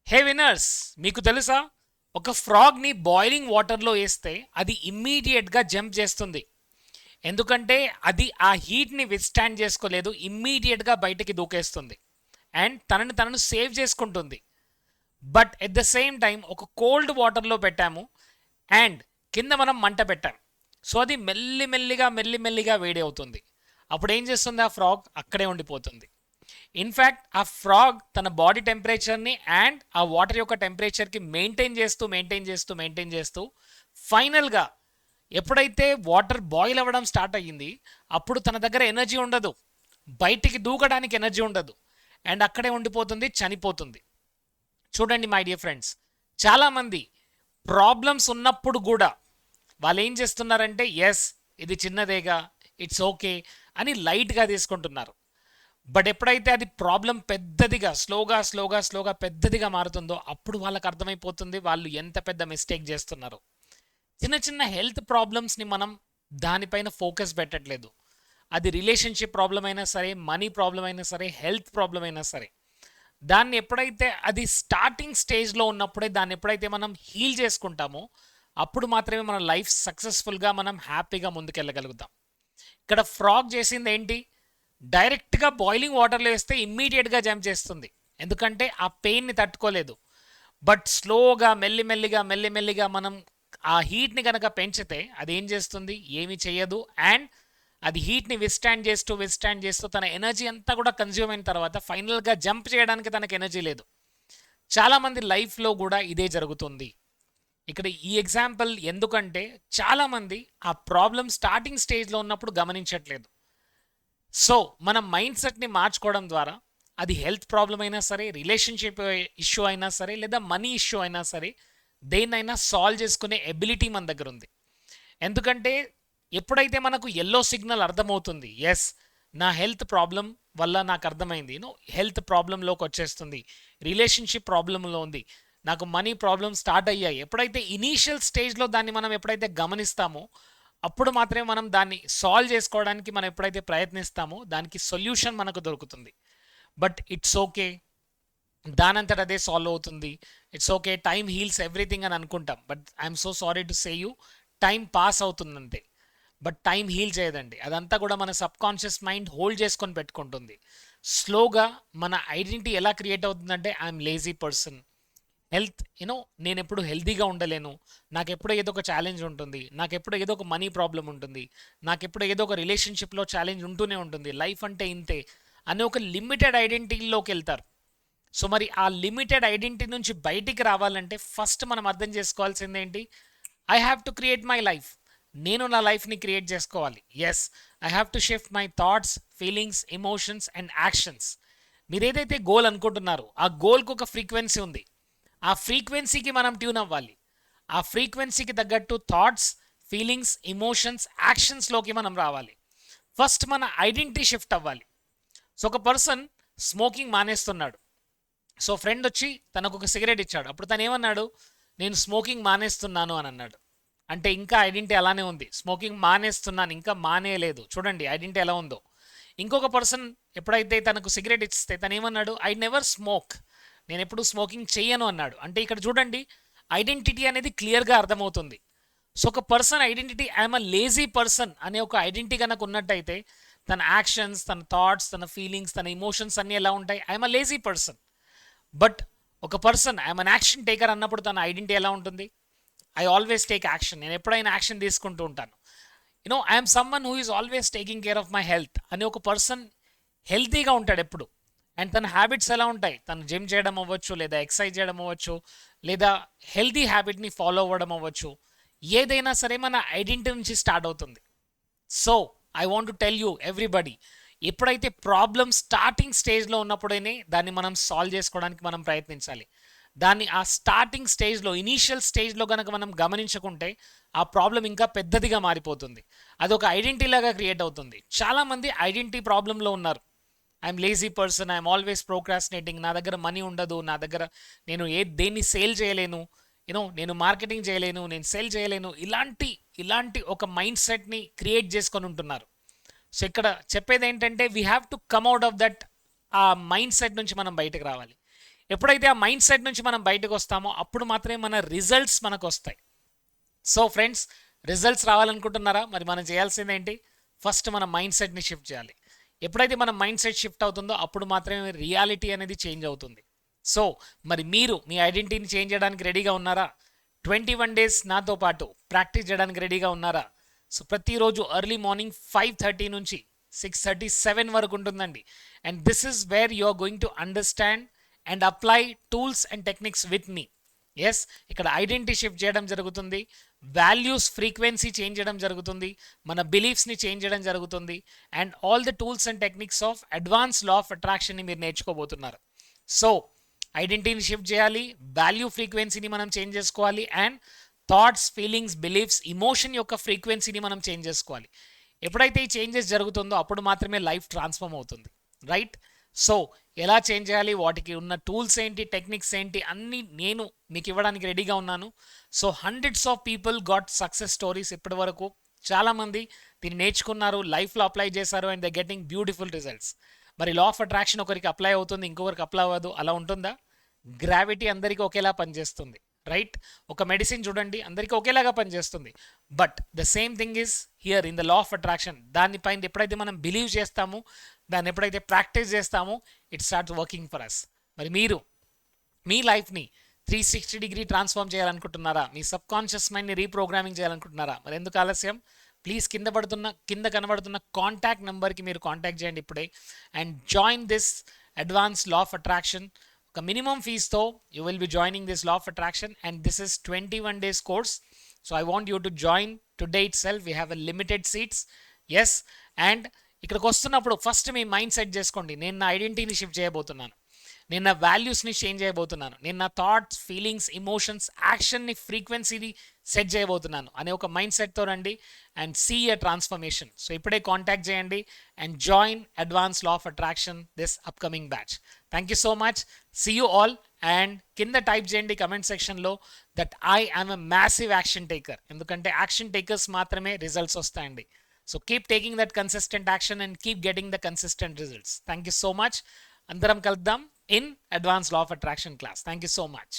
హే winners, మీకు తెలుసా? ఒక ఫ్రాగ్ని బాయిలింగ్ వాటర్లో వేస్తే అది ఇమ్మీడియట్గా జంప్ చేస్తుంది. ఎందుకంటే అది ఆ హీట్ని విత్స్టాండ్ చేసుకోలేదు, ఇమ్మీడియట్గా బయటికి దూకేస్తుంది అండ్ తనను సేవ్ చేసుకుంటుంది. But at the same time ఒక కోల్డ్ వాటర్లో పెట్టాము అండ్ కింద మనం మంట పెట్టాం. సో అది మెల్లిమెల్లిగా వేడి అవుతుంది. అప్పుడు ఏం చేస్తుంది? ఆ ఫ్రాగ్ అక్కడే ఉండిపోతుంది. ఇన్ఫ్యాక్ట్ ఆ ఫ్రాగ్ తన బాడీ టెంపరేచర్ని అండ్ ఆ వాటర్ యొక్క టెంపరేచర్కి మెయింటైన్ చేస్తూ ఫైనల్గా ఎప్పుడైతే వాటర్ బాయిల్ అవ్వడం స్టార్ట్ అయ్యింది, అప్పుడు తన దగ్గర ఎనర్జీ ఉండదు, బయటికి దూకడానికి ఎనర్జీ ఉండదు అండ్ అక్కడే ఉండిపోతుంది, చనిపోతుంది. చూడండి మై డియర్ ఫ్రెండ్స్, చాలామంది ప్రాబ్లమ్స్ ఉన్నప్పుడు కూడా వాళ్ళు ఏం చేస్తున్నారంటే ఎస్ ఇది చిన్నదేగా, ఇట్స్ ఓకే అని లైట్గా తీసుకుంటున్నారు. బట్ ఎప్పుడైతే అది ప్రాబ్లం పెద్దదిగా స్లోగా పెద్దదిగా మారుతుందో అప్పుడు వాళ్ళకి అర్థమైపోతుంది వాళ్ళు ఎంత పెద్ద మిస్టేక్ చేస్తున్నారో. చిన్న చిన్న హెల్త్ ప్రాబ్లమ్స్ని మనం దానిపైన ఫోకస్ పెట్టట్లేదు. అది రిలేషన్షిప్ ప్రాబ్లం అయినా సరే, మనీ ప్రాబ్లం అయినా సరే, హెల్త్ ప్రాబ్లం అయినా సరే, దాన్ని ఎప్పుడైతే అది స్టార్టింగ్ స్టేజ్లో ఉన్నప్పుడే దాన్ని ఎప్పుడైతే మనం హీల్ చేసుకుంటామో అప్పుడు మాత్రమే మన లైఫ్ సక్సెస్ఫుల్గా మనం హ్యాపీగా ముందుకెళ్ళగలుగుతాం. ఇక్కడ ఫ్రాగ్ చేసింది ఏంటి? డైరెక్ట్గా బాయిలింగ్ వాటర్లో వేస్తే ఇమ్మీడియట్గా జంప్ చేస్తుంది, ఎందుకంటే ఆ పెయిన్ని తట్టుకోలేదు. బట్ స్లోగా మెల్లిమెల్లిగా మనం ఆ హీట్ని కనుక పెంచితే అది ఏం చేస్తుంది? ఏమీ చేయదు అండ్ అది హీట్ని విస్టాండ్ చేస్తూ తన ఎనర్జీ అంతా కూడా కన్జ్యూమ్ అయిన తర్వాత ఫైనల్గా జంప్ చేయడానికి తనకు ఎనర్జీ లేదు. చాలామంది లైఫ్లో కూడా ఇదే జరుగుతుంది. ఇక్కడ ఈ ఎగ్జాంపుల్ ఎందుకంటే చాలామంది ఆ ప్రాబ్లం స్టార్టింగ్ స్టేజ్లో ఉన్నప్పుడు గమనించట్లేదు. సో మన మైండ్ సెట్ని మార్చుకోవడం ద్వారా అది హెల్త్ ప్రాబ్లం అయినా సరే, రిలేషన్షిప్ ఇష్యూ అయినా సరే, లేదా మనీ ఇష్యూ అయినా సరే, దేన్నైనా సాల్వ్ చేసుకునే ఎబిలిటీ మన దగ్గర ఉంది. ఎందుకంటే ఎప్పుడైతే మనకు ఎల్లో సిగ్నల్ అర్థమవుతుంది, ఎస్ నా హెల్త్ ప్రాబ్లం వల్ల నాకు అర్థమైంది, హెల్త్ ప్రాబ్లంలోకి వచ్చేస్తుంది, రిలేషన్షిప్ ప్రాబ్లంలో ఉంది, నాకు మనీ ప్రాబ్లమ్ స్టార్ట్ అయ్యాయి, ఎప్పుడైతే ఇనీషియల్ స్టేజ్లో దాన్ని మనం ఎప్పుడైతే గమనిస్తామో అప్పుడు మాత్రమే మనం దాన్ని సాల్వ్ చేసుకోవడానికి మనం ఎప్పుడైతే ప్రయత్నిస్తామో దానికి సొల్యూషన్ మనకు దొరుకుతుంది. బట్ ఇట్స్ ఓకే, దానంతట అదే సాల్వ్ అవుతుంది, it's okay, time heals everything అని అనుకుంటాం. But I'm so sorry to say you, time pass అవుతుందంతే, బట్ టైం హీల్ చేయదండి. అదంతా కూడా మన సబ్ కాన్షియస్ మైండ్ హోల్డ్ చేసుకొని పెట్టుకుంటుంది. స్లోగా మన ఐడెంటిటీ ఎలా క్రియేట్ అవుతుందంటే ఐఎమ్ లేజీ పర్సన్, హెల్త్ నేను ఎప్పుడు హెల్తీగా ఉండలేను, నాకెప్పుడు ఏదో ఒక ఛాలెంజ్ ఉంటుంది, నాకెప్పుడు ఏదో ఒక మనీ ప్రాబ్లం ఉంటుంది, నాకెప్పుడు ఏదో ఒక రిలేషన్షిప్లో ఛాలెంజ్ ఉంటూనే ఉంటుంది, లైఫ్ అంటే ఇంతే అని ఒక లిమిటెడ్ ఐడెంటిటీలోకి వెళ్తారు. సో మరి ఆ లిమిటెడ్ ఐడెంటిటీ నుంచి బయటికి రావాలంటే ఫస్ట్ మనం అర్థం చేసుకోవాల్సింది ఏంటి? I have to create my life. నేను నా లైఫ్ని క్రియేట్ చేసుకోవాలి. Yes, I have to shift my thoughts, feelings, emotions and actions. మీరు ఏదైతే గోల్ అనుకుంటున్నారో ఆ గోల్కి ఒక ఫ్రీక్వెన్సీ ఉంది. ఆ ఫ్రీక్వెన్సీకి మనం ట్యూన్ అవ్వాలి. ఆ ఫ్రీక్వెన్సీకి తగ్గట్టు థాట్స్, ఫీలింగ్స్, ఎమోషన్స్, యాక్షన్స్లోకి మనం రావాలి. ఫస్ట్ మన ఐడెంటిటీ షిఫ్ట్ అవ్వాలి. సో ఒక పర్సన్ స్మోకింగ్ మానేస్తున్నాడు. సో ఫ్రెండ్ వచ్చి తనకు ఒక సిగరెట్ ఇచ్చాడు. అప్పుడు తను ఏమన్నాడు? నేను స్మోకింగ్ మానేస్తున్నాను అని అన్నాడు. అంటే ఇంకా ఐడెంటిటీ అలానే ఉంది, స్మోకింగ్ మానేస్తున్నాను, ఇంకా మానేయలేదు. చూడండి ఐడెంటిటీ ఎలా ఉందో. ఇంకొక పర్సన్ ఎప్పుడైతే తనకు సిగరెట్ ఇస్తే తను ఏమన్నాడు? ఐ నెవర్ స్మోక్, నేను ఎప్పుడు స్మోకింగ్ చెయ్యను అన్నాడు. అంటే ఇక్కడ చూడండి ఐడెంటిటీ అనేది క్లియర్గా అర్థమవుతుంది. సో ఒక person identity I'm a lazy person అనే ఒక ఐడెంటిటీ కనుక ఉన్నట్టయితే తన యాక్షన్స్, తన థాట్స్, తన ఫీలింగ్స్, తన ఇమోషన్స్ అన్నీ ఎలా ఉంటాయి? I'm a lazy person. But ఒక person I'm an action taker అన్నప్పుడు తన ఐడెంటిటీ ఎలా ఉంటుంది? ఐ ఆల్వేస్ టేక్ యాక్షన్, నేను ఎప్పుడైనా యాక్షన్ తీసుకుంటూ ఉంటాను. I'm someone who is always taking care of my health అని ఒక పర్సన్ హెల్తీగా ఉంటాడు ఎప్పుడు. అండ్ తన హ్యాబిట్స్ ఎలా ఉంటాయి? తను జిమ్ చేయడం అవ్వచ్చు, లేదా ఎక్సర్సైజ్ చేయడం అవ్వచ్చు, లేదా హెల్తీ హ్యాబిట్ని ఫాలో అవ్వడం అవ్వచ్చు. ఏదైనా సరే మన ఐడెంటిటీ నుంచి స్టార్ట్ అవుతుంది. So I want to tell you everybody, ఎప్పుడైతే ప్రాబ్లమ్ స్టార్టింగ్ స్టేజ్లో ఉన్నప్పుడైనా దాన్ని మనం సాల్వ్ చేసుకోవడానికి మనం ప్రయత్నించాలి. దాన్ని ఆ స్టార్టింగ్ స్టేజ్లో, ఇనీషియల్ స్టేజ్లో కనుక మనం గమనించకుంటే ఆ ప్రాబ్లం ఇంకా పెద్దదిగా మారిపోతుంది. అదొక ఐడెంటిటీ లాగా క్రియేట్ అవుతుంది. చాలామంది ఐడెంటిటీ ప్రాబ్లంలో ఉన్నారు. I'm lazy person, I'm always procrastinating, నా దగ్గర మనీ ఉండదు, నా దగ్గర నేను దేన్ని సేల్ చేయలేను, నేను మార్కెటింగ్ చేయలేను, నేను సేల్ చేయలేను, ఇలాంటి ఒక మైండ్ సెట్ని క్రియేట్ చేసుకొని ఉంటున్నారు. సో ఇక్కడ చెప్పేది ఏంటంటే we have to come out of that. ఆ మైండ్ సెట్ నుంచి మనం బయటకు రావాలి. ఎప్పుడైతే ఆ మైండ్ సెట్ నుంచి మనం బయటకు వస్తామో అప్పుడు మాత్రమే మన రిజల్ట్స్ మనకు వస్తాయి. సో ఫ్రెండ్స్, రిజల్ట్స్ రావాలనుకుంటున్నారా? మరి మనం చేయాల్సింది ఏంటి? ఫస్ట్ మన మైండ్ సెట్ని షిఫ్ట్ చేయాలి. ఎప్పుడైతే మన మైండ్ సెట్ షిఫ్ట్ అవుతుందో అప్పుడు మాత్రమే రియాలిటీ అనేది చేంజ్ అవుతుంది. సో మరి మీరు మీ ఐడెంటిటీని చేంజ్ చేయడానికి రెడీగా ఉన్నారా? 21 డేస్ నాతో పాటు ప్రాక్టీస్ చేయడానికి రెడీగా ఉన్నారా? సో ప్రతిరోజు ఎర్లీ మార్నింగ్ 5:30 నుంచి 6:37 వరకు ఉంటుందండి. And this is where you are going to understand and apply tools and techniques with me. Yes, ఇక్కడ ఐడెంటిటీ షిఫ్ట్ చేయడం జరుగుతుంది, వాల్యూస్ ఫ్రీక్వెన్సీ చేంజ్ చేయడం జరుగుతుంది, మన బిలీఫ్స్ని చేంజ్ చేయడం జరుగుతుంది, and all the tools and techniques of advance law of అట్రాక్షన్ని మీరు నేర్చుకోబోతున్నారు. సో ఐడెంటిటీని షిఫ్ట్ చేయాలి, వాల్యూ ఫ్రీక్వెన్సీని మనం చేంజ్ చేసుకోవాలి, and thoughts, feelings, beliefs, emotion యొక్క ఫ్రీక్వెన్సీని మనం చేంజ్ చేసుకోవాలి. ఎప్పుడైతే ఈ చేంజెస్ జరుగుతుందో అప్పుడు మాత్రమే లైఫ్ ట్రాన్స్ఫార్మ్ అవుతుంది, రైట్? సో ఎలా చేంజ్ చేయాలి, వాటికి ఉన్న టూల్స్ ఏంటి, టెక్నిక్స్ ఏంటి, అన్నీ నేను మీకు ఇవ్వడానికి రెడీగా ఉన్నాను. So hundreds of people got success stories ఇప్పటి వరకు. చాలామంది దీన్ని నేర్చుకున్నారు, లైఫ్లో అప్లై చేశారు, and the getting beautiful results. మరి లా ఆఫ్ అట్రాక్షన్ ఒకరికి అప్లై అవుతుంది, ఇంకొకరికి అప్లై అవ్వదు, అలా ఉంటుందా? గ్రావిటీ అందరికీ ఒకేలా పనిచేస్తుంది, రైట్? ఒక మెడిసిన్ చూడండి, అందరికీ ఒకేలాగా పనిచేస్తుంది. But the same thing is here in the law of attraction. దానిపైన ఎప్పుడైతే మనం బిలీవ్ చేస్తామో, దాన్ని ఎప్పుడైతే ప్రాక్టీస్ చేస్తామో, it starts working for us. మరి మీరు మీ లైఫ్ని 360 డిగ్రీ ట్రాన్స్ఫార్మ్ చేయాలనుకుంటున్నారా? మీ సబ్ కాన్షియస్ మైండ్ని రీప్రోగ్రామింగ్ చేయాలనుకుంటున్నారా? మరి ఎందుకు ఆలస్యం? ప్లీజ్ కింద కనబడుతున్న కాంటాక్ట్ నెంబర్కి మీరు కాంటాక్ట్ చేయండి ఇప్పుడే, and join this advance law of attraction. ఒక మినిమం ఫీజ్తో you will be joining this law of attraction, and this is 21 days course. So I want you to join today itself. We have a limited seats. Yes, and ఇక్కడికి వస్తున్నప్పుడు first మీ mind set చేసుకోండి, నేను నా ఐడెంటిటీని shift చేయబోతున్నాను, నేను నా వాల్యూస్ని change చేయబోతున్నాను, నేను నా థాట్స్, ఫీలింగ్స్, ఇమోషన్స్, యాక్షన్ని, ఫ్రీక్వెన్సీని సెట్ చేయబోతున్నాను అనే ఒక మైండ్ సెట్తో రండి and see a transformation. So ఇప్పుడే కాంటాక్ట్ చేయండి and join advance law of attraction this upcoming batch. Thank you so much. See you all. And కింద టైప్ చేయండి కమెంట్ సెక్షన్లో that I am a massive action taker. ఎందుకంటే action takers మాత్రమే results వస్తాయండి. So keep taking that consistent action and keep getting the consistent results. Thank you so much. Andaram kaludam in Advanced Law of Attraction class. Thank you so much.